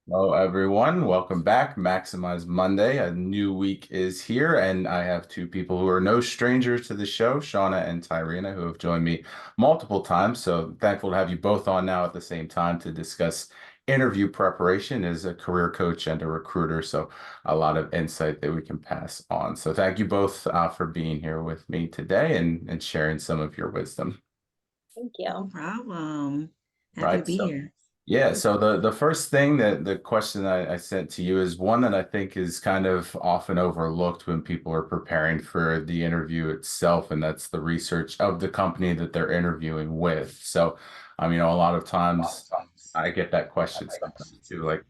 Hello, everyone. Welcome back. Maximize Monday. A new week is here, and I have two people who are no strangers to the show, Shawna and Tyrina, who have joined me multiple times. So thankful to have you both on now at the same time to discuss interview preparation as a career coach and a recruiter. So a lot of insight that we can pass on. So thank you both for being here with me today and sharing some of your wisdom. Thank No you. problem. Happy to Right. be So here. yeah, so the first thing that the question I sent to you is one that I think is kind of often overlooked when people are preparing for the interview itself, and that's the research of the company that they're interviewing with. So, a lot of times I get that question sometimes too, like,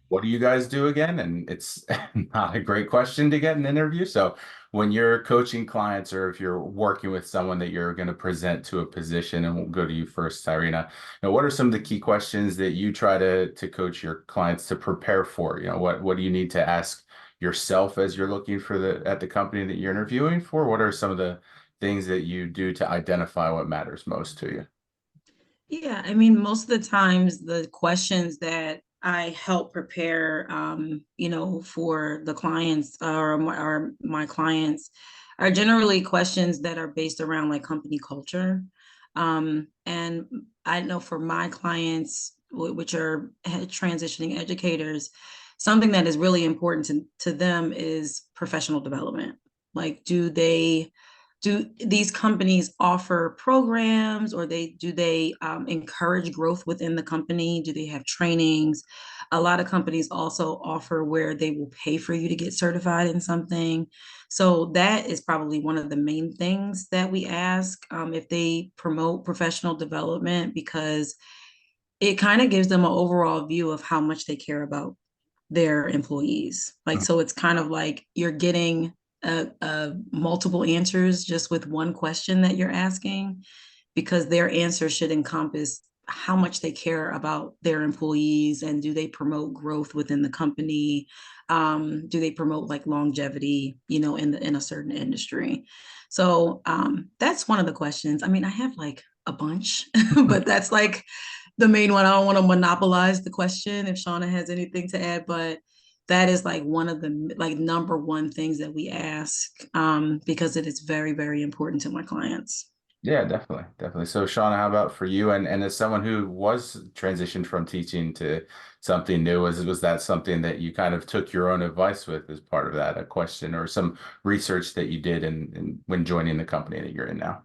what do you guys do again? And it's not a great question to get an interview. So when you're coaching clients or if you're working with someone that you're going to present to a position, and we'll go to you first, Tyrina. Now, what are some of the key questions that you try to coach your clients to prepare for? What do you need to ask yourself as you're looking for the company that you're interviewing for? What are some of the things that you do to identify what matters most to you? Yeah, I mean, most of the times the questions that I help prepare, for the clients or my clients are generally questions that are based around like company culture. And I know for my clients, which are transitioning educators, something that is really important to them is professional development. Like, do these companies offer programs, or do they encourage growth within the company? Do they have trainings? A lot of companies also offer where they will pay for you to get certified in something. So that is probably one of the main things that we ask, if they promote professional development, because it kind of gives them an overall view of how much they care about their employees. Like, so it's kind of like you're getting multiple answers just with one question that you're asking, because their answer should encompass how much they care about their employees, and do they promote growth within the company. Do they promote like longevity, in a certain industry? So that's one of the questions. I mean, I have like a bunch, but that's like the main one. I don't want to monopolize the question if Shawna has anything to add, but that is like one of the like number one things that we ask, because it is very, very important to my clients. Yeah, definitely, definitely. So, Shauna, how about for you? And as someone who was transitioned from teaching to something new, was that something that you kind of took your own advice with as part of that, a question or some research that you did in when joining the company that you're in now?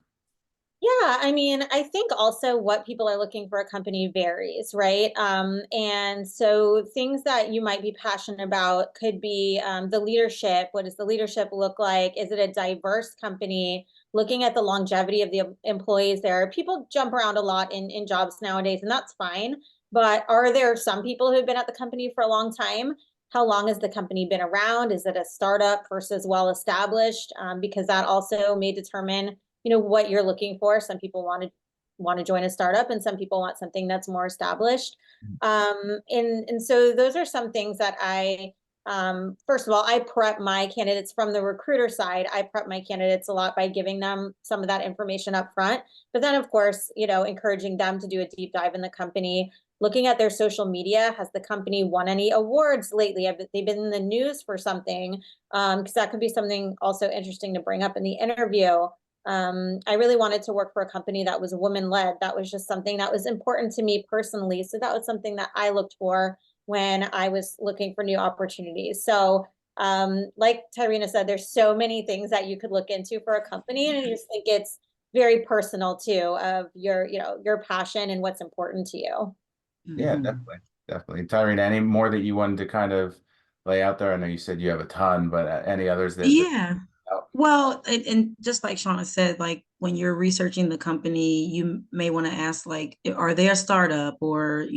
Yeah, I mean, I think also what people are looking for a company varies, right? And so things that you might be passionate about could be the leadership. What does the leadership look like? Is it a diverse company? Looking at the longevity of the employees there. People jump around a lot in jobs nowadays, and that's fine. But are there some people who've been at the company for a long time? How long has the company been around? Is it a startup versus well established? Because that also may determine what you're looking for. Some people want to join a startup, and some people want something that's more established. And so those are some things that I first of all, I prep my candidates from the recruiter side. I prep my candidates a lot by giving them some of that information up front. But then, of course, encouraging them to do a deep dive in the company, looking at their social media. Has the company won any awards lately? Have they been in the news for something? Because that could be something also interesting to bring up in the interview. I really wanted to work for a company that was woman led. That was just something that was important to me personally. So that was something that I looked for when I was looking for new opportunities. So, like Tyrina said, there's so many things that you could look into for a company, and I just think it's very personal too of your passion and what's important to you. Yeah, Mhm. definitely, definitely. Tyrene, any more that you wanted to kind of lay out there? I know you said you have a ton, but any others that Yeah. oh, Well, and just like Shauna said, like when you're researching the company, you may want to ask, like, are they a startup, or,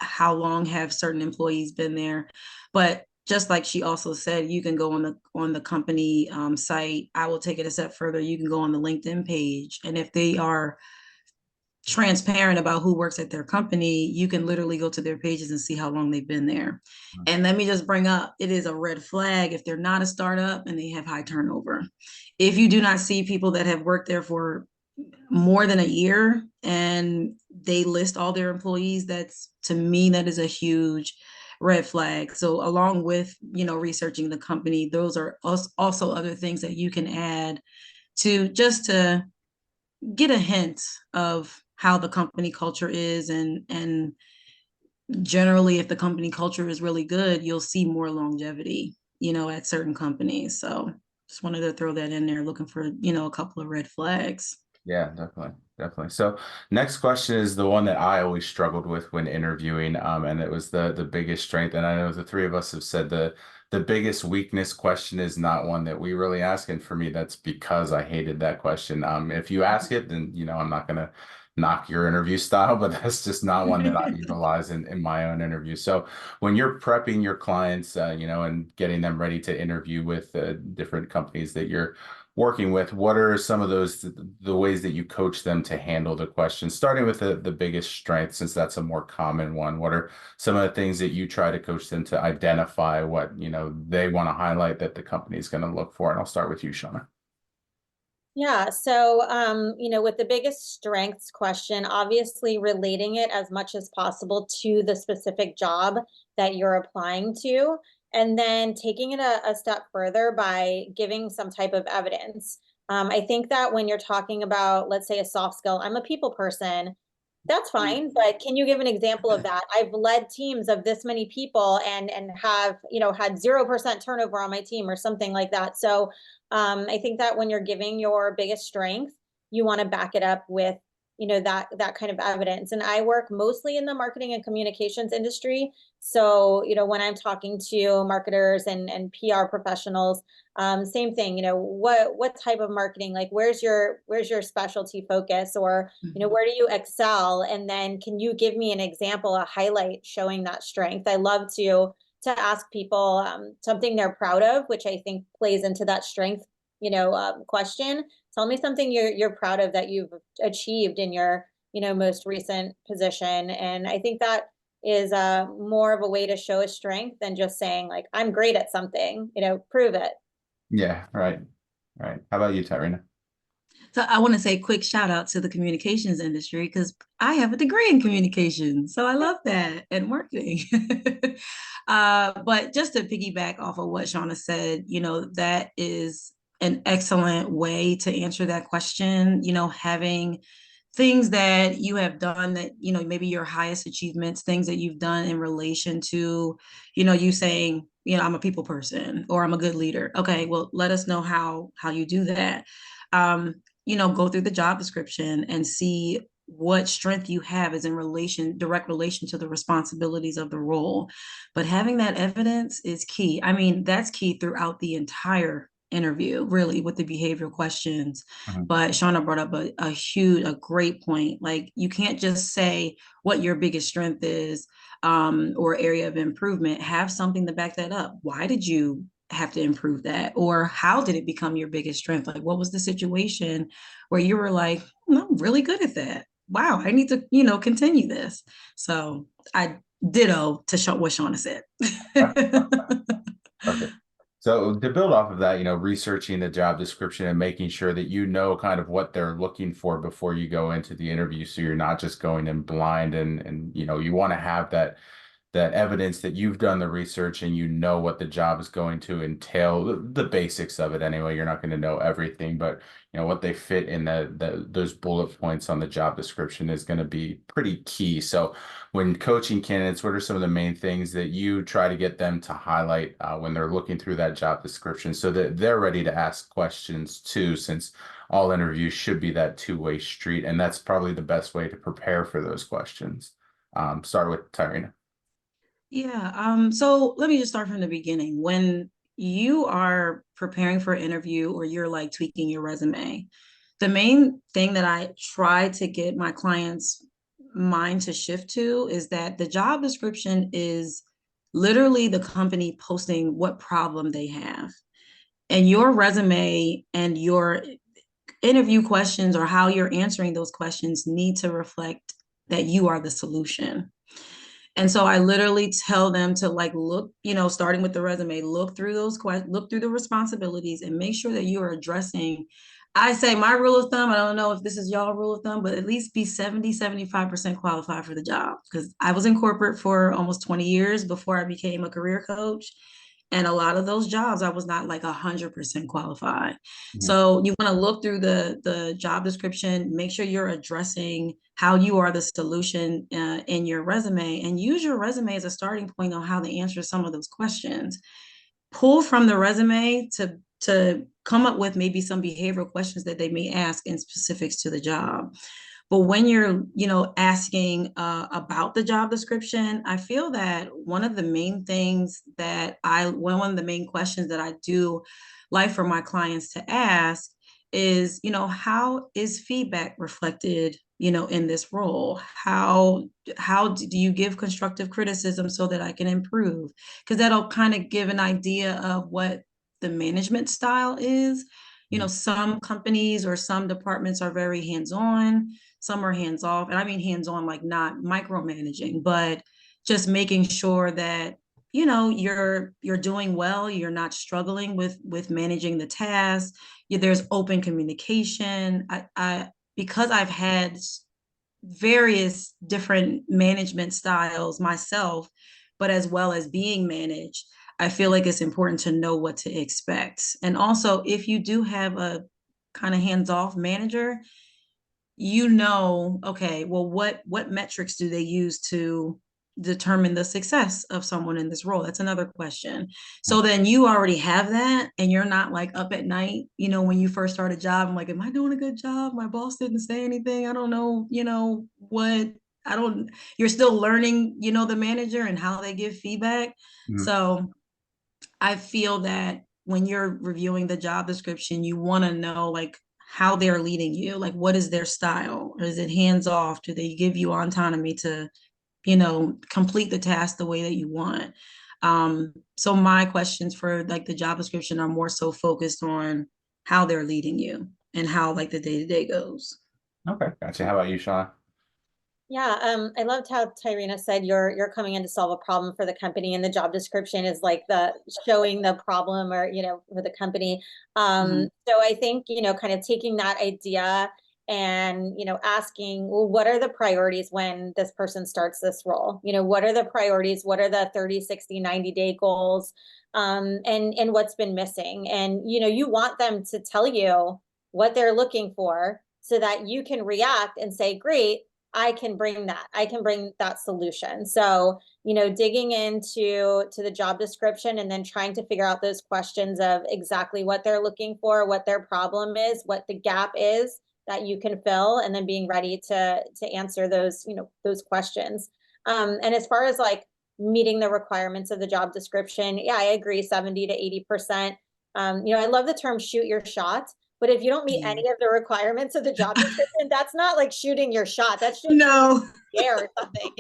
how long have certain employees been there? But just like she also said, you can go on the company site. I will take it a step further. You can go on the LinkedIn page, and if they are transparent about who works at their company, you can literally go to their pages and see how long they've been there. And let me just bring up, it is a red flag if they're not a startup and they have high turnover. If you do not see people that have worked there for more than a year and they list all their employees, that's, to me, that is a huge red flag. So along with, researching the company, those are also other things that you can add to just to get a hint of how the company culture is, and generally, if the company culture is really good, you'll see more longevity, at certain companies. So just wanted to throw that in there, looking for, a couple of red flags. Yeah, definitely. Definitely. So next question is the one that I always struggled with when interviewing. And it was the biggest strength. And I know the three of us have said the biggest weakness question is not one that we really ask. And for me, that's because I hated that question. If you ask it, then I'm not gonna knock your interview style, but that's just not one that I utilize in my own interview. So when you're prepping your clients, and getting them ready to interview with different companies that you're working with, what are some of the ways that you coach them to handle the questions, starting with the biggest strength, since that's a more common one? What are some of the things that you try to coach them to identify what they want to highlight that the company is going to look for? And I'll start with you, Shawna. Yeah, so with the biggest strengths question, obviously relating it as much as possible to the specific job that you're applying to, and then taking it a step further by giving some type of evidence. I think that when you're talking about, let's say, a soft skill, I'm a people person, that's fine, but can you give an example of that? I've led teams of this many people and have, had 0% turnover on my team or something like that. So I think that when you're giving your biggest strength, you want to back it up with, that kind of evidence. And I work mostly in the marketing and communications industry. So, when I'm talking to marketers and PR professionals, same thing, what type of marketing, like where's your specialty focus, or where do you excel, and then can you give me an example, a highlight showing that strength? I love to ask people something they're proud of, which I think plays into that strength question. Tell me something you're proud of that you've achieved in your most recent position. And I think that is more of a way to show a strength than just saying, like, I'm great at something. Prove it. Yeah, right. Right. How about you, Tyrina? So I want to say quick shout out to the communications industry, because I have a degree in communication. So I love that, and marketing. But just to piggyback off of what Shawna said, that is an excellent way to answer that question. Having things that you have done that, maybe your highest achievements, things that you've done in relation to, you saying, I'm a people person, or I'm a good leader. Okay, well, let us know how you do that. Go through the job description and see what strength you have is in direct relation to the responsibilities of the role. But having that evidence is key. I mean, that's key throughout the entire interview, really, with the behavioral questions. Mhm. But Shawna brought up a great point. Like, you can't just say what your biggest strength is, or area of improvement. Have something to back that up. Why did you have to improve that? Or how did it become your biggest strength? Like, what was the situation where you were like, I'm really good at that. Wow, I need to, continue this. So I ditto to what Shawna said. Perfect. So to build off of that, researching the job description and making sure that you know kind of what they're looking for before you go into the interview, so you're not just going in blind, and you want to have that evidence that you've done the research and you know what the job is going to entail, the basics of it anyway. You're not going to know everything, but what they fit in those bullet points on the job description is going to be pretty key. So when coaching candidates, what are some of the main things that you try to get them to highlight when they're looking through that job description, so that they're ready to ask questions too, since all interviews should be that two-way street, and that's probably the best way to prepare for those questions. Start with Tyrina. Yeah. So let me just start from the beginning. When you are preparing for an interview, or you're like tweaking your resume, the main thing that I try to get my clients' mind to shift to is that the job description is literally the company posting what problem they have. And your resume and your interview questions, or how you're answering those questions, need to reflect that you are the solution. And so I literally tell them to, like, look, starting with the resume, look through the responsibilities, and make sure that you are addressing I say my rule of thumb, I don't know if this is y'all rule of thumb, but at least be 70, 75% qualified for the job. Because I was in corporate for almost 20 years before I became a career coach. And a lot of those jobs, I was not like 100% qualified. Mhm. So you want to look through the job description, make sure you're addressing how you are the solution in your resume, and use your resume as a starting point on how to answer some of those questions. Pull from the resume to come up with maybe some behavioral questions that they may ask in specifics to the job. But when you're, asking about the job description, I feel that one of the main things that one of the main questions that I do like for my clients to ask is, how is feedback reflected, in this role? How do you give constructive criticism so that I can improve? Because that'll kind of give an idea of what the management style is. Some companies or some departments are very hands-on, some are hands off, and I mean hands on, like not micromanaging, but just making sure that you're doing well, you're not struggling with managing the tasks. There's open communication. I because I've had various different management styles myself, but as well as being managed, I feel like it's important to know what to expect. And also, if you do have a kind of hands-off manager, okay, well, what metrics do they use to determine the success of someone in this role? That's another question. So then you already have that, and you're not like up at night, when you first start a job, I'm like, am I doing a good job? My boss didn't say anything. I don't know, what I don't, you're still learning, the manager and how they give feedback. Mhm. So I feel that when you're reviewing the job description, you want to know like how they're leading you, like what is their style? Or is it hands off? Do they give you autonomy to, complete the task the way that you want? So my questions for like the job description are more so focused on how they're leading you and how like the day-to-day goes. Okay, gotcha. How about you, Shauna? Yeah, I loved how Tyrina said you're coming in to solve a problem for the company, and the job description is like the showing the problem or for the company. Mhm. So I think kind of taking that idea and asking, well, what are the priorities when this person starts this role? What are the priorities? What are the 30, 60, 90-day goals? And what's been missing? And you want them to tell you what they're looking for so that you can react and say, great, I can bring that. I can bring that solution. So, digging into the job description and then trying to figure out those questions of exactly what they're looking for, what their problem is, what the gap is that you can fill, and then being ready to answer those, those questions. And as far as like meeting the requirements of the job description, yeah, I agree, 70 to 80%. I love the term shoot your shot. But if you don't meet Yeah. any of the requirements of the job description, that's not like shooting your shot. That's just shooting No. the air or something.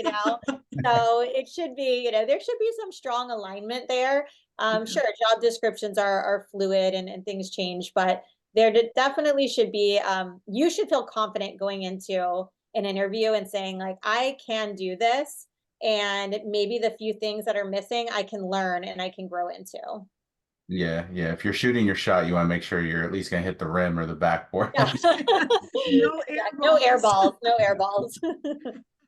So it should be, there should be some strong alignment there. Sure, job descriptions are fluid and things change, but there definitely should be, you should feel confident going into an interview and saying like, I can do this. And maybe the few things that are missing, I can learn and I can grow into. Yeah, yeah. If you're shooting your shot, you want to make sure you're at least going to hit the rim or the backboard. Yeah. No air No air balls. balls, no air balls.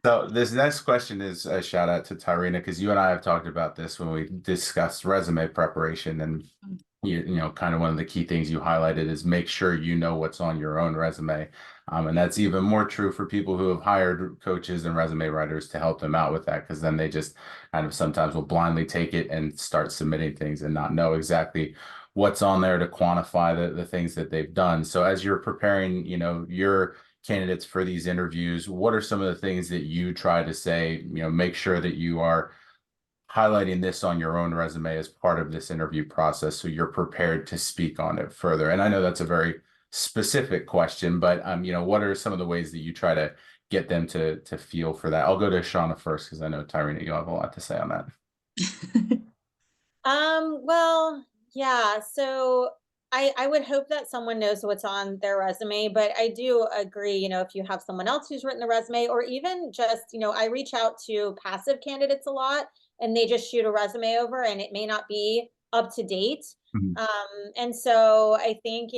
So this next question is a shout out to Tyrina because you and I have talked about this when we discussed resume preparation, and kind of one of the key things you highlighted is make sure you know what's on your own resume. And that's even more true for people who have hired coaches and resume writers to help them out with that, because then they just kind of sometimes will blindly take it and start submitting things and not know exactly what's on there to quantify the things that they've done. So as you're preparing, your candidates for these interviews, what are some of the things that you try to say, make sure that you are highlighting this on your own resume as part of this interview process so you're prepared to speak on it further? And I know that's a very specific question, but what are some of the ways that you try to get them to feel for that? I'll go to Shauna first because I know Tyrina, you have a lot to say on that. Well, yeah, so I would hope that someone knows what's on their resume, but I do agree, if you have someone else who's written the resume, or even just, I reach out to passive candidates a lot and they just shoot a resume over and it may not be up to date. Mhm. And so I think,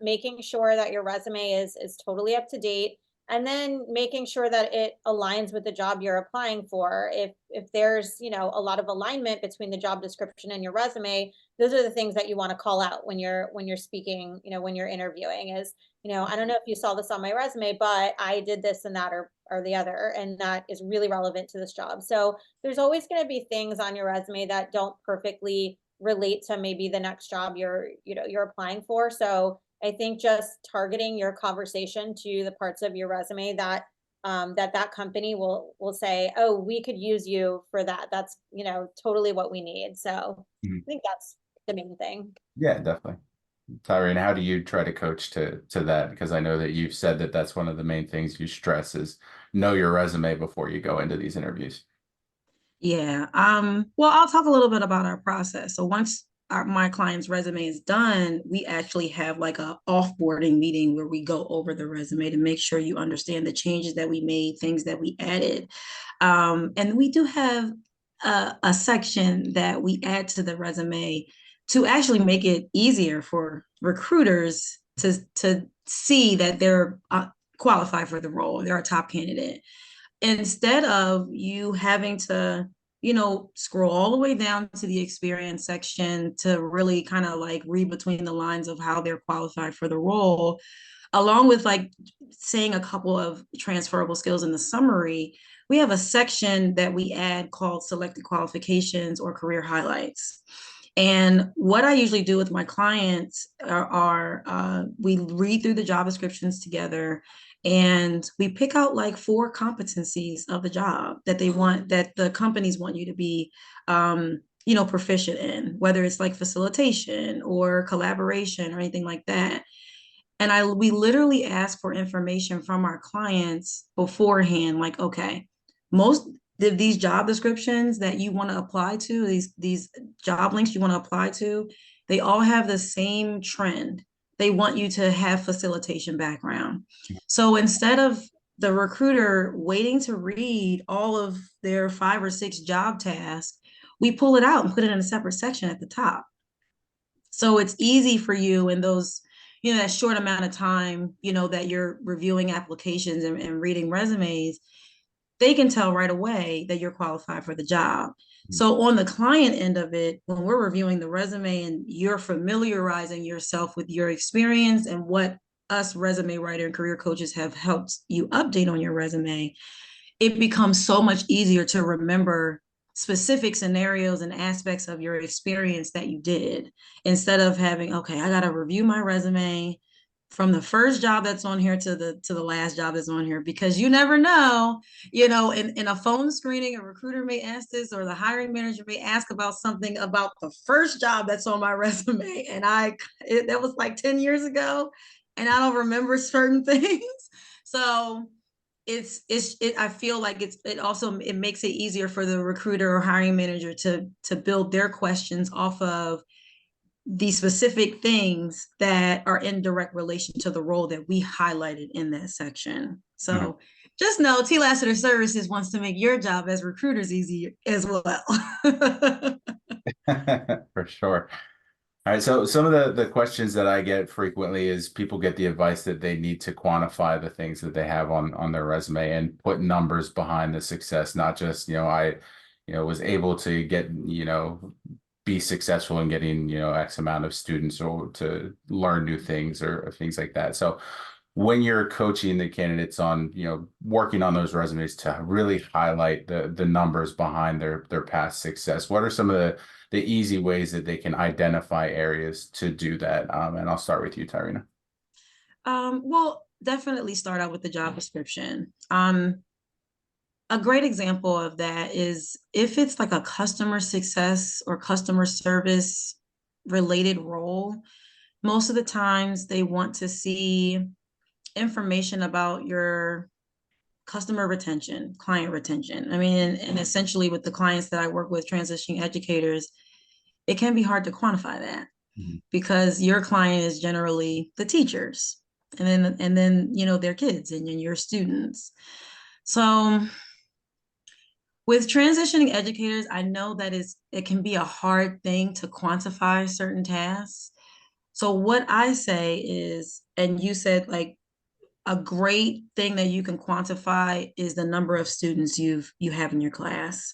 making sure that your resume is totally up to date, and then making sure that it aligns with the job you're applying for. If there's, a lot of alignment between the job description and your resume, those are the things that you want to call out when you're speaking, when you're interviewing is, I don't know if you saw this on my resume, but I did this and that or the other, and that is really relevant to this job. So there's always going to be things on your resume that don't perfectly relate to maybe the next job you're applying for. So I think just targeting your conversation to the parts of your resume that that company will say, oh, we could use you for that. That's, totally what we need. So Mhm. I think that's the main thing. Yeah, definitely. Tyrina, how do you try to coach to that? Because I know that you've said that that's one of the main things you stress is know your resume before you go into these interviews. Yeah. Well, I'll talk a little bit about our process. So once my client's resume is done, we actually have like a offboarding meeting where we go over the resume to make sure you understand the changes that we made, things that we added. And we do have a section that we add to the resume to actually make it easier for recruiters to see that they're qualified for the role, they're a top candidate, instead of you having to, scroll all the way down to the experience section to really kind of like read between the lines of how they're qualified for the role, along with like saying a couple of transferable skills in the summary. We have a section that we add called selected qualifications or career highlights. And what I usually do with my clients we read through the job descriptions together, and we pick out like 4 competencies of the job that that the companies want you to be, proficient in, whether it's like facilitation or collaboration or anything like that. And we literally ask for information from our clients beforehand, like, okay, most of these job descriptions that you want to apply to, these job links you want to apply to, they all have the same trend. They want you to have facilitation background. So instead of the recruiter waiting to read all of their 5 or 6 job tasks, we pull it out and put it in a separate section at the top. So it's easy for you in those, that short amount of time, that you're reviewing applications and reading resumes, they can tell right away that you're qualified for the job. So on the client end of it, when we're reviewing the resume and you're familiarizing yourself with your experience and what us resume writer and career coaches have helped you update on your resume, it becomes so much easier to remember specific scenarios and aspects of your experience that you did, instead of having, okay, I got to review my resume from the first job that's on here to the last job that's on here, because you never know, in a phone screening, a recruiter may ask this, or the hiring manager may ask about something about the first job that's on my resume, and that was like 10 years ago, and I don't remember certain things. So I feel like it makes it easier for the recruiter or hiring manager to build their questions off of the specific things that are in direct relation to the role that we highlighted in that section. So just know T Lassiter Services wants to make your job as recruiters easy as well. For sure. All right, so some of the questions that I get frequently is people get the advice that they need to quantify the things that they have on their resume and put numbers behind the success, not just, I, was able to get, be successful in getting, X amount of students or to learn new things or things like that. So when you're coaching the candidates on, working on those resumes to really highlight the numbers behind their past success, what are some of the easy ways that they can identify areas to do that? And I'll start with you, Tyrina. Well, definitely start out with the job description. A great example of that is if it's like a customer success or customer service related role, most of the times they want to see information about your customer retention, client retention. I mean, and essentially with the clients that I work with, transitioning educators, it can be hard to quantify that because your client is generally the teachers, and then their kids and your students. So With transitioning educators, I know that it can be a hard thing to quantify certain tasks. So what I say is, and you said like a great thing that you can quantify is the number of students you have in your class,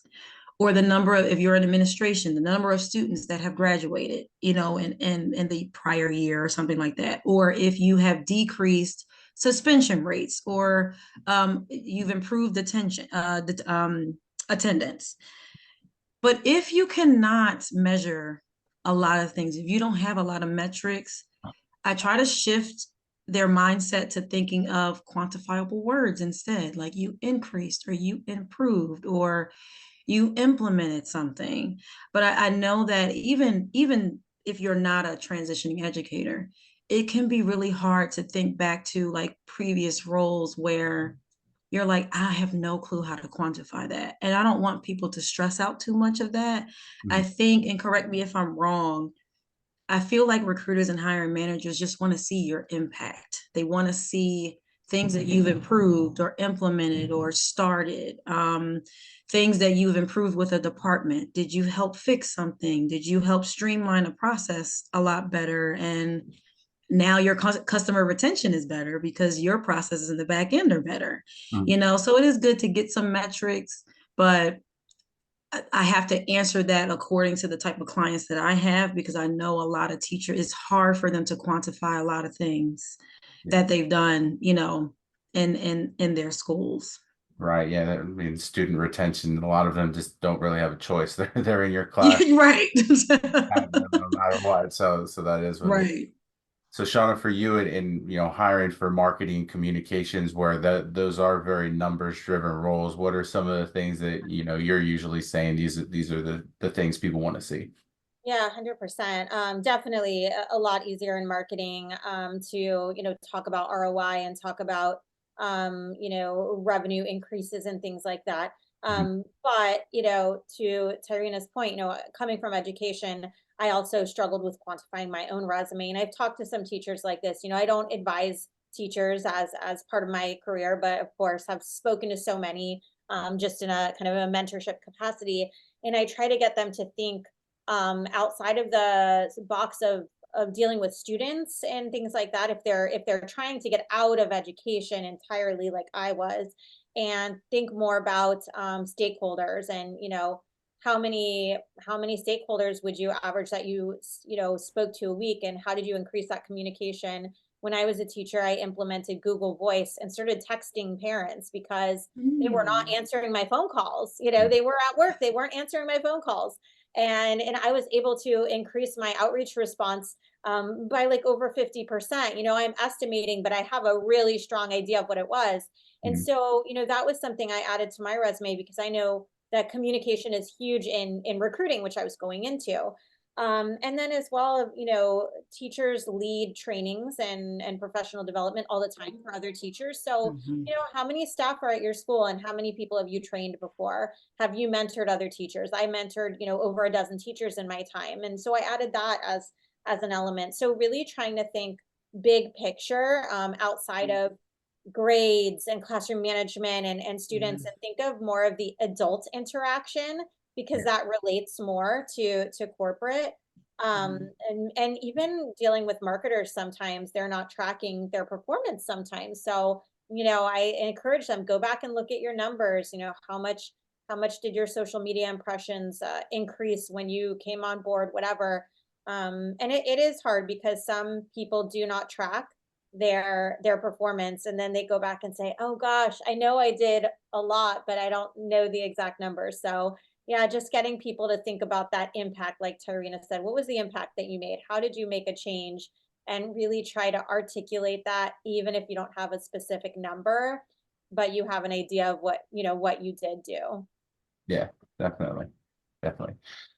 or the number of, if you're in administration, the number of students that have graduated, you know, in the prior year or something like that, or if you have decreased suspension rates, or you've improved attendance. But if you cannot measure a lot of things, if you don't have a lot of metrics, I try to shift their mindset to thinking of quantifiable words instead, like you increased or you improved or you implemented something. But I know that even if you're not a transitioning educator, it can be really hard to think back to like previous roles where you're like, I have no clue how to quantify that. And I don't want people to stress out too much of that. I Mhm. think, and correct me if I'm wrong, I feel like recruiters and hiring managers just want to see your impact. They want to see things that you've improved or implemented or started, things that you've improved with a department. Did you help fix something? Did you help streamline a process a lot better? And now your customer retention is better because your processes in the back end are better. Mhm. You know, so it is good to get some metrics, but I have to answer that according to the type of clients that I have, because I know a lot of teachers, it's hard for them to quantify a lot of things Yeah. that they've done, you know, in their schools. Right. Yeah. That, I mean, student retention, a lot of them just don't really have a choice. They're in your class Right. no matter what. So that is what it is. Right. So Shauna, for you in hiring for marketing communications, where those are very numbers driven roles, what are some of the things that you're usually saying these are the things people want to see? Yeah, 100%. Definitely a lot easier in marketing to, talk about ROI and talk about, revenue increases and things like that. Mhm. But, to Tyrina's point, coming from education, I also struggled with quantifying my own resume. And I've talked to some teachers like this. I don't advise teachers as part of my career, but of course have spoken to so many just in a kind of a mentorship capacity. And I try to get them to think outside of the box of dealing with students and things like that, if they're trying to get out of education entirely like I was, and think more about stakeholders, and how many stakeholders would you average that you spoke to a week, and how did you increase that communication? When I was a teacher, I implemented Google Voice and started texting parents because they were not Mm. answering my phone calls. Yeah. They were at work, they weren't answering my phone calls, and I was able to increase my outreach response by like over 50%. I'm estimating, but I have a really strong idea of what it was. And Mhm. so, that was something I added to my resume because I know that communication is huge in recruiting, which I was going into. And then as well, teachers lead trainings and professional development all the time for other teachers. So, Mhm. how many staff are at your school and how many people have you trained before? Have you mentored other teachers? I mentored, over a dozen teachers in my time. And so I added that as an element. So really trying to think big picture, outside of grades and classroom management and students, Yeah. and think of more of the adult interaction because Yeah. that relates more to corporate. Mhm. And even dealing with marketers, sometimes they're not tracking their performance sometimes. So, I encourage them, go back and look at your numbers. How much did your social media impressions increase when you came on board, whatever. And it is hard because some people do not track their performance, and then they go back and say, oh gosh, I know I did a lot, but I don't know the exact numbers. So yeah, just getting people to think about that impact, like Tarina said, what was the impact that you made? How did you make a change? And really try to articulate that, even if you don't have a specific number, but you have an idea of what you did do. Yeah, definitely. Definitely.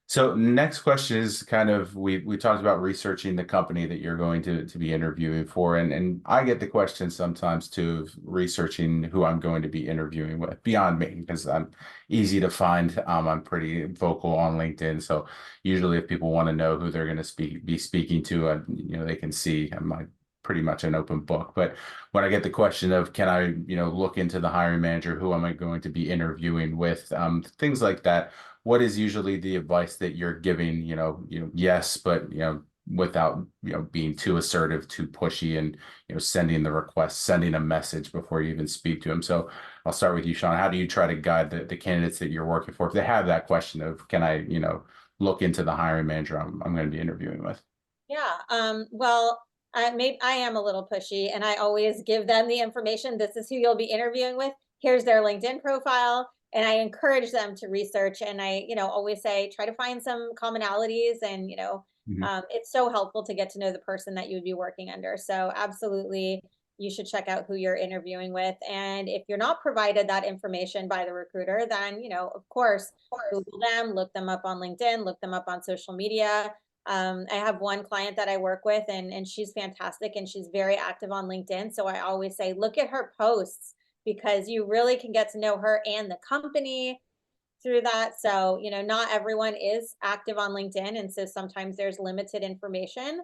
So next question is kind of we talked about researching the company that you're going to be interviewing for, and I get the question sometimes too of researching who I'm going to be interviewing with beyond me because I'm easy to find. I'm pretty vocal on LinkedIn, so usually if people want to know who they're going to be speaking to, they can see my pretty much an open book. But when I get the question of, can I, look into the hiring manager, who am I going to be interviewing with, things like that, what is usually the advice that you're giving? Yes, but without being too assertive, too pushy, and sending the request, sending a message before you even speak to them. So I'll start with you, Sean. How do you try to guide the candidates that you're working for if they have that question of, can I look into the hiring manager I'm going to be interviewing with? Yeah. Well, I am a little pushy, and I always give them the information. This is who you'll be interviewing with. Here's their LinkedIn profile. And I encourage them to research. And I, always say, try to find some commonalities. And, Mhm. it's so helpful to get to know the person that you would be working under. So absolutely, you should check out who you're interviewing with. And if you're not provided that information by the recruiter, then, of course, Google them, look them up on LinkedIn, look them up on social media. I have one client that I work with, and she's fantastic, and she's very active on LinkedIn. So I always say, look at her posts, because you really can get to know her and the company through that. So, not everyone is active on LinkedIn. And so sometimes there's limited information.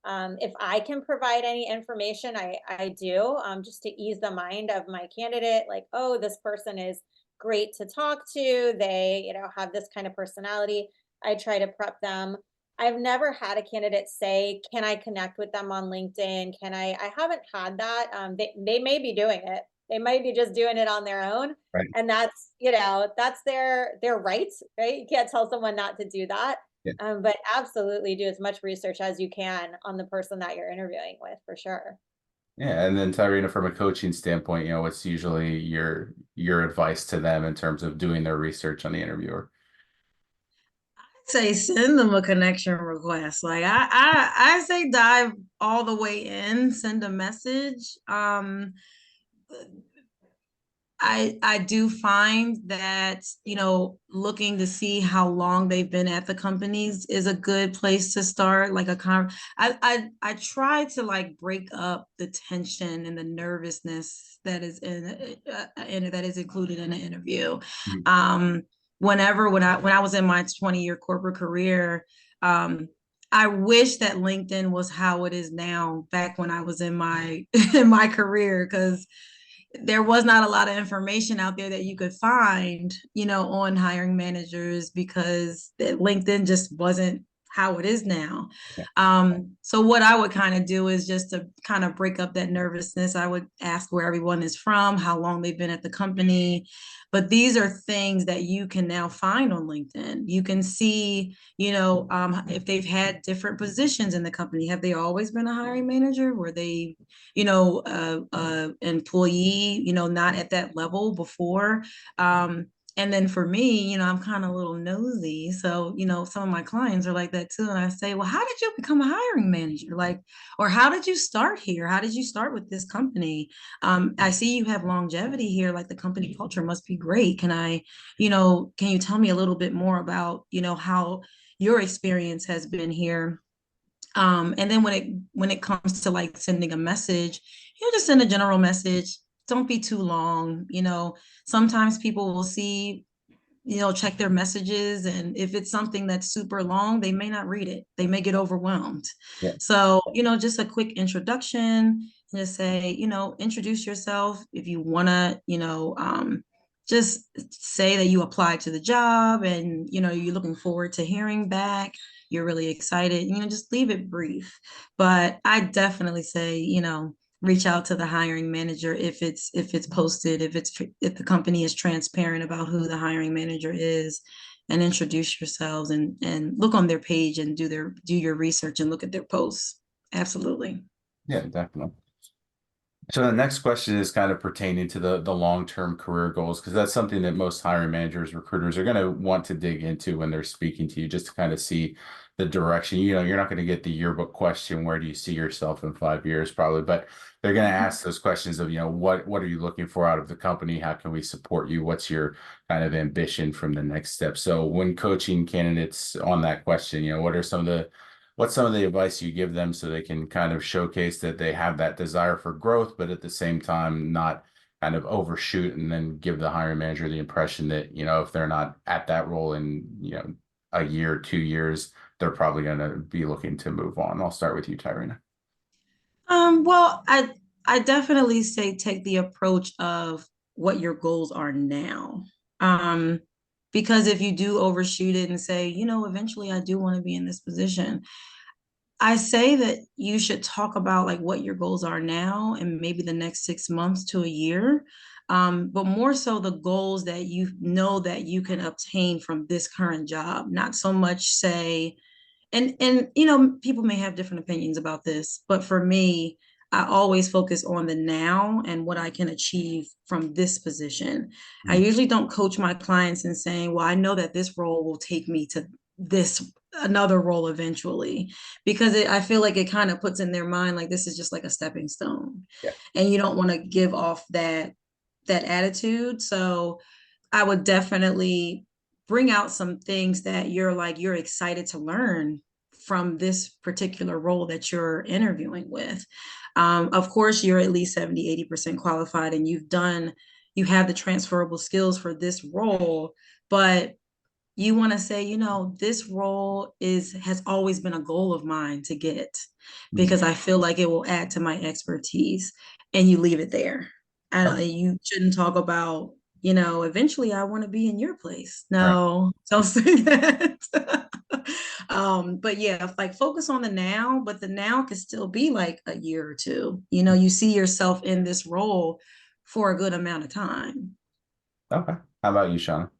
If I can provide any information, I do, just to ease the mind of my candidate, like, oh, this person is great to talk to. They, have this kind of personality. I try to prep them. I've never had a candidate say, can I connect with them on LinkedIn? I haven't had that. They may be doing it. They might be just doing it on their own. Right. And that's their rights, right? You can't tell someone not to do that. Yeah. But absolutely do as much research as you can on the person that you're interviewing with, for sure. Yeah, and then Tyrina, from a coaching standpoint, what's usually your advice to them in terms of doing their research on the interviewer? Say send them a connection request. Like I say dive all the way in, send a message. I do find that, looking to see how long they've been at the companies is a good place to start. Like I try to like break up the tension and the nervousness that is that is included in an interview. Mhm. Um, when I was in my 20-year corporate career, I wish that LinkedIn was how it is now back when I was in my in my career, because there was not a lot of information out there that you could find, on hiring managers, because LinkedIn just wasn't how it is now. Yeah. So what I would kind of do is just to kind of break up that nervousness. I would ask where everyone is from, how long they've been at the company. But these are things that you can now find on LinkedIn. You can see, if they've had different positions in the company. Have they always been a hiring manager? Were they employee, not at that level before. And then for me, I'm kind of a little nosy. So, some of my clients are like that too. And I say, well, how did you become a hiring manager? Like, or how did you start here? How did you start with this company? I see you have longevity here. Like, the company culture must be great. Can you tell me a little bit more about, how your experience has been here? And then when it comes to like sending a message, just send a general message. Don't be too long. Sometimes people will see, check their messages, and if it's something that's super long, they may not read it. They may get overwhelmed. Yeah. So, just a quick introduction. Just say, introduce yourself. If you want to, just say that you applied to the job, and, you're looking forward to hearing back. You're really excited, just leave it brief. But I definitely say, reach out to the hiring manager if it's posted, if the company is transparent about who the hiring manager is, and introduce yourselves, and look on their page and do your research and look at their posts. Absolutely. Yeah, definitely. So the next question is kind of pertaining to the long-term career goals, because that's something that most hiring managers, recruiters are going to want to dig into when they're speaking to you, just to kind of see the direction. You're not going to get the yearbook question, where do you see yourself in 5 years, probably, but they're going to ask those questions of, what are you looking for out of the company? How can we support you? What's your kind of ambition from the next step? So when coaching candidates on that question, what's some of the advice you give them so they can kind of showcase that they have that desire for growth, but at the same time not kind of overshoot and then give the hiring manager the impression that, if they're not at that role in, a year, 2 years, they're probably going to be looking to move on. I'll start with you, Tyrina. Well, I definitely say take the approach of what your goals are now. Um, because if you do overshoot it and say, eventually I do want to be in this position, I say that you should talk about like what your goals are now and maybe the next 6 months to a year. But more so the goals that you know that you can obtain from this current job, not so much say, and people may have different opinions about this, but for me, I always focus on the now and what I can achieve from this position. I Mhm. usually don't coach my clients in saying, well, I know that this role will take me to this another role eventually, because I feel like it kind of puts in their mind like this is just like a stepping stone, Yeah. and you don't want to give off that attitude. So I would definitely bring out some things that you're excited to learn from this particular role that you're interviewing with. Of course, you're at least 70-80% qualified and you have the transferable skills for this role, but you want to say, this role has always been a goal of mine to get Mhm. because I feel like it will add to my expertise, and you leave it there. And Okay. you shouldn't talk about, eventually I want to be in your place. Right. No, don't say that. But yeah, like focus on the now, but the now could still be like a year or two. You see yourself in this role for a good amount of time. Okay. How about you, Shauna?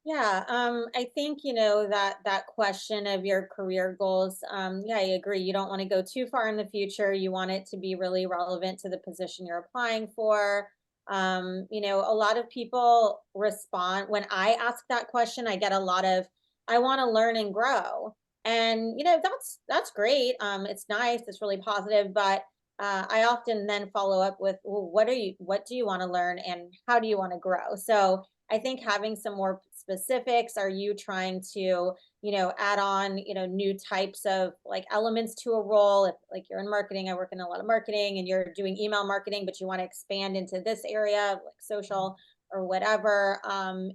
Yeah, I think, that question of your career goals, yeah, I agree. You don't want to go too far in the future. You want it to be really relevant to the position you're applying for. A lot of people respond when I ask that question, I get a lot of, I want to learn and grow. And, that's great. It's nice, it's really positive, but I often then follow up with, well, what do you want to learn and how do you want to grow? So I think having some more specifics, are you trying to, add on, new types of like elements to a role? If like you're in marketing, I work in a lot of marketing and you're doing email marketing, but you want to expand into this area, like social or whatever.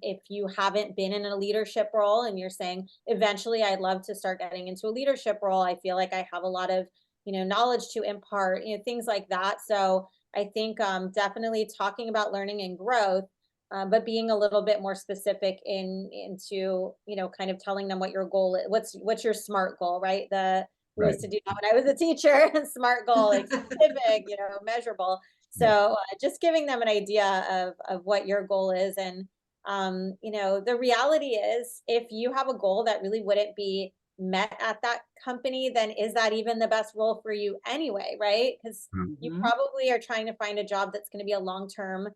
If you haven't been in a leadership role and you're saying, eventually I'd love to start getting into a leadership role. I feel like I have a lot of, knowledge to impart, things like that. So I think definitely talking about learning and growth, but being a little bit more specific into kind of telling them what your goal is. What's your SMART goal, right? The We Right. used to do that when I was a teacher. SMART goal, like specific, measurable. Yeah. So just giving them an idea of what your goal is, and the reality is, if you have a goal that really wouldn't be met at that company, then is that even the best role for you anyway, right? Because Mhm. you Mhm. probably are trying to find a job that's going to be a long-term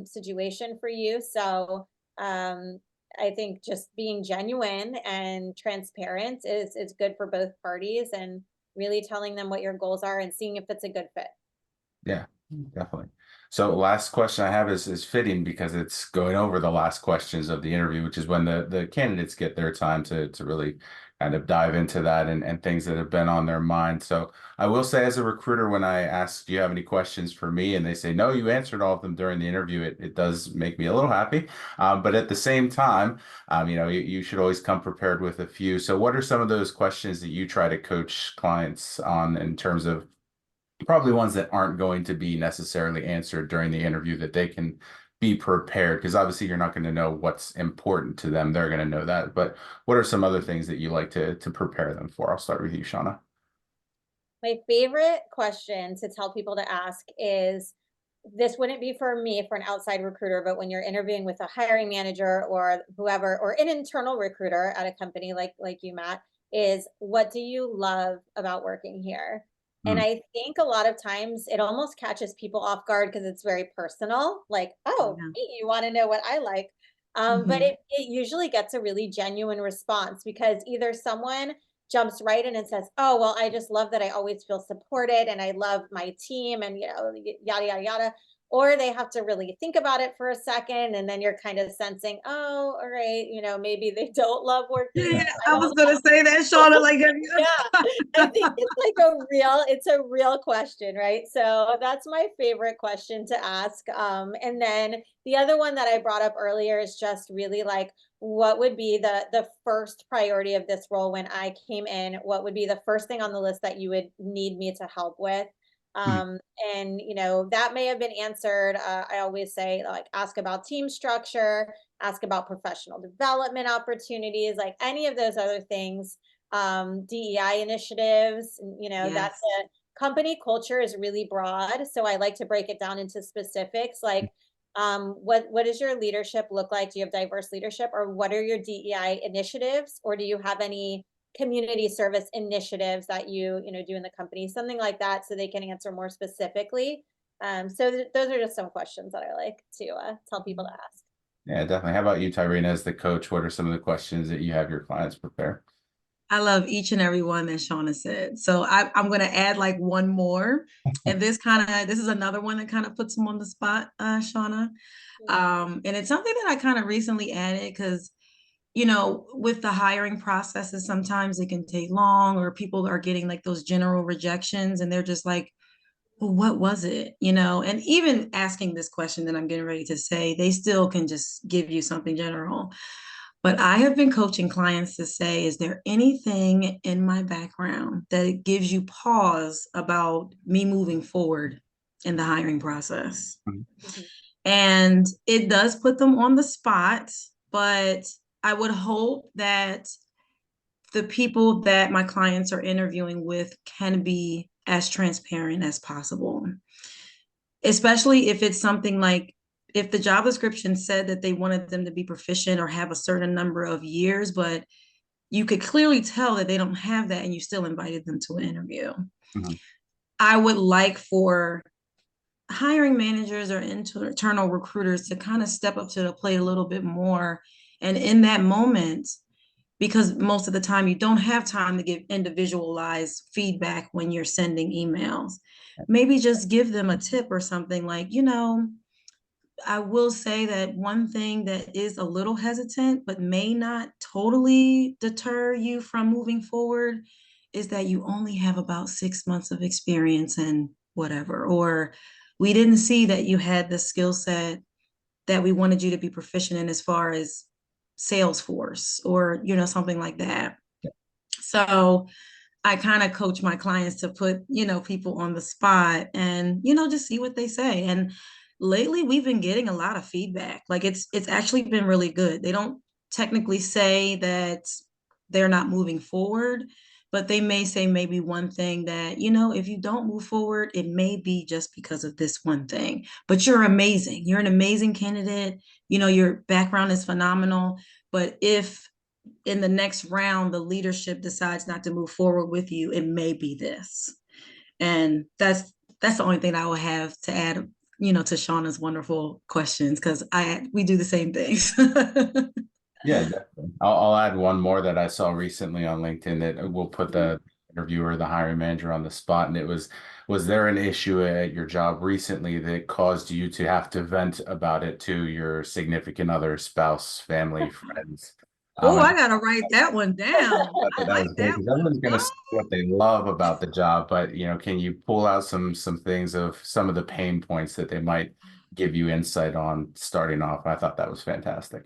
situation for you. So um, I think just being genuine and transparent is good for both parties, and really telling them what your goals are and seeing if it's a good fit. Yeah, definitely. So last question I have is fitting because it's going over the last questions of the interview, which is when the candidates get their time to really kind of dive into that and things that have been on their mind. So I will say as a recruiter, when I ask, do you have any questions for me? And they say, no, you answered all of them during the interview, it does make me a little happy. But at the same time, you should always come prepared with a few. So what are some of those questions that you try to coach clients on in terms of probably ones that aren't going to be necessarily answered during the interview that they can be prepared because obviously you're not going to know what's important to them. They're going to know that. But what are some other things that you like to prepare them for? I'll start with you, Shauna. My favorite question to tell people to ask is, this wouldn't be for me, for an outside recruiter, but when you're interviewing with a hiring manager or whoever, or an internal recruiter at a company like you, Matt, is, what do you love about working here? And Mm, I think a lot of times it almost catches people off guard because it's very personal, like, oh, Yeah. me, you want to know what I like. But Mhm. it usually gets a really genuine response, because either someone jumps right in and says, "Oh, well, I just love that I always feel supported and I love my team and yada yada yada." or they have to really think about it for a second, and then you're kind of sensing, oh, all right, maybe they don't love working Yeah, there. I I don't was gonna say that, Shawna. Like, have you? yeah, I think it's a real question, right? So that's my favorite question to ask. And then the other one that I brought up earlier is just really like, what would be the first priority of this role when I came in? What would be the first thing on the list that you would need me to help with? Mhm. And that may have been answered. I always say, like, ask about team structure, ask about professional development opportunities, like any of those other things, DEI initiatives, that Yes. the company culture is really broad. So I like to break it down into specifics, like, what does your leadership look like? Do you have diverse leadership, or what are your DEI initiatives, or do you have any community service initiatives that you do in the company, something like that, so they can answer more specifically. So those are just some questions that I like to tell people to ask. Yeah, definitely. How about you, Tyrina, as the coach? What are some of the questions that you have your clients prepare? I love each and every one that Shawna said. So I'm going to add like one more. And this is another one that kind of puts them on the spot, Shawna. And it's something that I kind of recently added because, with the hiring processes, sometimes it can take long or people are getting like those general rejections and they're just like, well, what was it? And even asking this question that I'm getting ready to say, they still can just give you something general. But I have been coaching clients to say, is there anything in my background that it gives you pause about me moving forward in the hiring process? Mhm. Mhm. And it does put them on the spot, but I would hope that the people that my clients are interviewing with can be as transparent as possible, especially if it's something like if the job description said that they wanted them to be proficient or have a certain number of years, but you could clearly tell that they don't have that and you still invited them to an interview. Mhm. I would like for hiring managers or internal recruiters to kind of step up to the plate a little bit more. And in that moment, because most of the time you don't have time to give individualized feedback when you're sending emails, maybe just give them a tip or something like, I will say that one thing that is a little hesitant, but may not totally deter you from moving forward, is that you only have about 6 months of experience and whatever, or we didn't see that you had the skill set that we wanted you to be proficient in as far as Salesforce or, something like that. So I kind of coach my clients to put, people on the spot and, just see what they say. And lately we've been getting a lot of feedback. Like it's actually been really good. They don't technically say that they're not moving forward, but they may say maybe one thing that, if you don't move forward, it may be just because of this one thing. But you're amazing. You're an amazing candidate. Your background is phenomenal. But if in the next round the leadership decides not to move forward with you, it may be this. And that's the only thing I will have to add, to Shawna's wonderful questions, because we do the same things. Yeah, definitely. I'll add one more that I saw recently on LinkedIn that will put the interviewer, the hiring manager on the spot. And it was there an issue at your job recently that caused you to have to vent about it to your significant other, spouse, family, friends? Oh, And I gotta write that one down. I I thought that like was great that because one. everyone's going to say what they love about the job, but can you pull out some things of some of the pain points that they might give you insight on starting off? I thought that was fantastic.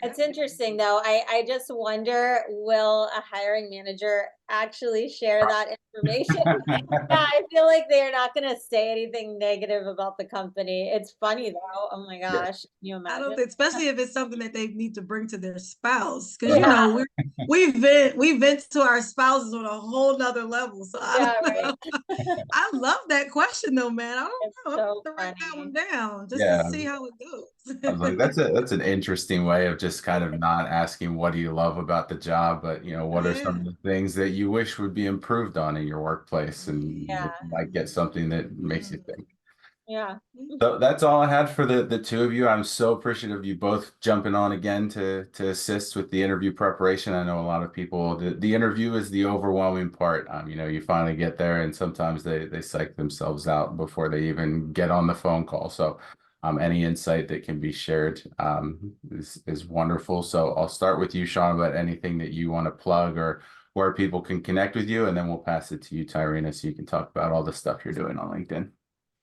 It's interesting though. I just wonder, will a hiring manager actually share that information? Yeah, I feel like they're not going to say anything negative about the company. It's funny though. Oh my Yeah. gosh, can you I don't imagine? think, especially if it's something that they need to bring to their spouse, because Yeah, we vent to our spouses on a whole nother level. So I yeah, don't right. know. I love that question though, man. I don't It's know. I'm so gonna write that one funny. down just to Yeah. see how it I was goes. like, that's an interesting way of just kind of not asking what do you love about the job, but what are some Yeah. of the things that you wish would be improved on in your workplace, and Yeah. you might get something that makes you Mm. think. Yeah. So that's all I had for the two of you. I'm so appreciative of you both jumping on again to assist with the interview preparation. I know a lot of people, the interview is the overwhelming part. You know, you finally get there and sometimes they psych themselves out before they even get on the phone call. So any insight that can be shared is wonderful. So I'll start with you, Sean, about anything that you want to plug or where people can connect with you, and then we'll pass it to you, Tyrina, so you can talk about all the stuff you're doing on LinkedIn.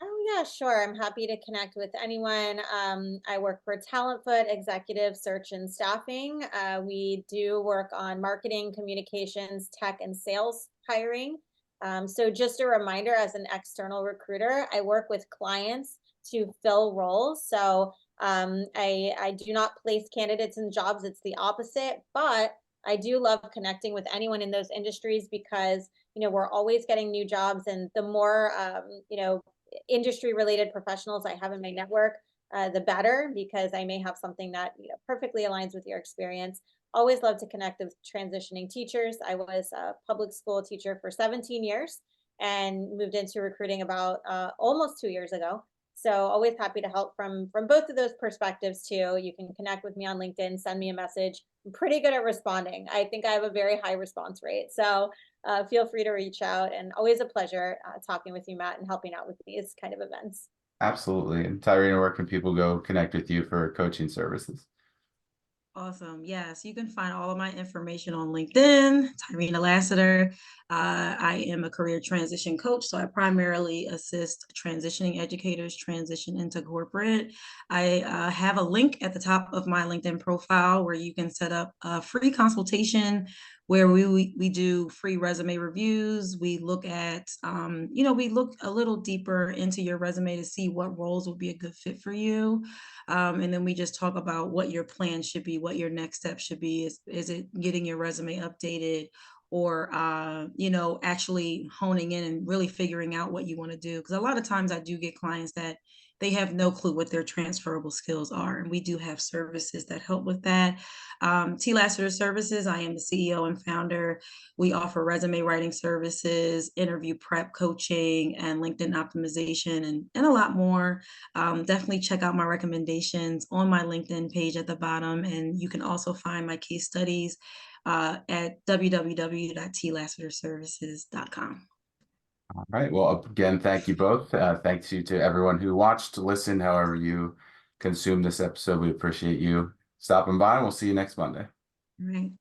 Oh yeah, sure. I'm happy to connect with anyone. I work for Talentfoot Executive Search and Staffing. We do work on marketing, communications, tech, and sales hiring. So just a reminder, as an external recruiter, I work with clients to fill roles. So I do not place candidates in jobs. It's the opposite, but I do love connecting with anyone in those industries because we're always getting new jobs, and the more industry related professionals I have in my network, the better, because I may have something that perfectly aligns with your experience. Always love to connect with transitioning teachers. I was a public school teacher for 17 years and moved into recruiting about almost 2 years ago. So always happy to help from both of those perspectives too. You can connect with me on LinkedIn, send me a message. I'm pretty good at responding. I think I have a very high response rate. So feel free to reach out, and always a pleasure talking with you, Matt, and helping out with these kind of events. Absolutely. And Tyrina, where can people go connect with you for coaching services? Awesome. Yes, you can find all of my information on LinkedIn, Tyrina Lassiter. I am a career transition coach, so I primarily assist transitioning educators transition into corporate. I have a link at the top of my LinkedIn profile where you can set up a free consultation where we do free resume reviews. We look at, we look a little deeper into your resume to see what roles will be a good fit for you. And then we just talk about what your plan should be, what your next step should be. Is it getting your resume updated, or actually honing in and really figuring out what you want to do? Because a lot of times I do get clients that they have no clue what their transferable skills are, and we do have services that help with that. T Lassiter Services, I am the CEO and founder. We offer resume writing services, interview prep coaching, and LinkedIn optimization, and a lot more. Definitely check out my recommendations on my LinkedIn page at the bottom. And you can also find my case studies at www.tlassiterservices.com. All right. Well, again, thank you both. Thanks you to everyone who watched, listened, however you consumed this episode. We appreciate you stopping by, and we'll see you next Monday. All right.